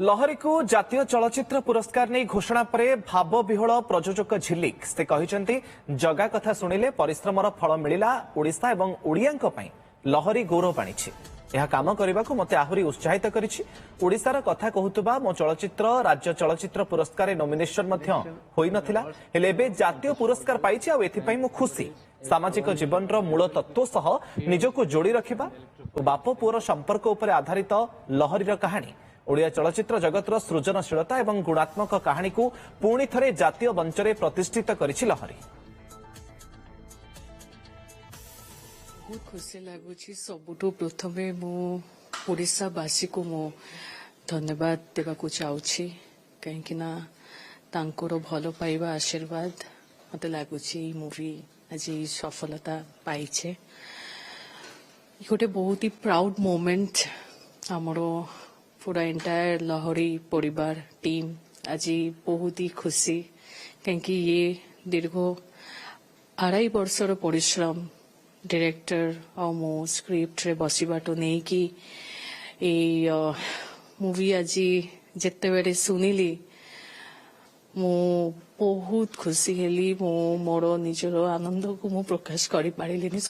लहरी को जातीय चलचित्र पुरस्कार नहीं घोषणा पर भाव विह्वल प्रयोजक झिलिक से कहते जगा कथा शुणिले परिश्रमर फल मिला ओडिशा एवं ओडियां लहरी गौरव आनी यह काम करने को मत आहरी उत्साहित करिशार कथा कहूबा मो चलचित्र राज्य चलचित्र पुरस्कार नॉमिनेशन होई नथिला हेले एबे जातीय पुरस्कार पाइछि आ एथिपई मु खुशी सामाजिक जीवन मूल तत्व सह निजको जोड़ी रखिबा बाप पुअर संपर्क उपर आधारित लहरीर कहानी ओडिया चलचित्र जगतर सृजनशीलता एवं गुणात्मक कहानी को पुणी थरे जातीय मंच में प्रतिष्ठित करिछि लहरी। बहुत खुशी लगुच सबुठू प्रथमे मु ओडिशावासी को मु धन्यवाद देवाकू चाहूछि कहीं भल पाइबा आशीर्वाद मत लगुच मूवी आज सफलता पाइछे गोटे बहुत ही प्राउड मोमेंट आमर पूरा एंटायर लहरी परिवार टीम आज बहुत ही खुशी कहीं ये दीर्घ 2.5 वर्षर परिश्रम डायरेक्टर और मो स्क्रिप्ट रे बसिबाटो नहीं कि मूवी आज जिते बेले सुनिली मु बहुत खुशी हेली मो मोर निजर आनंद को मु प्रकाश करि पारिलिनी।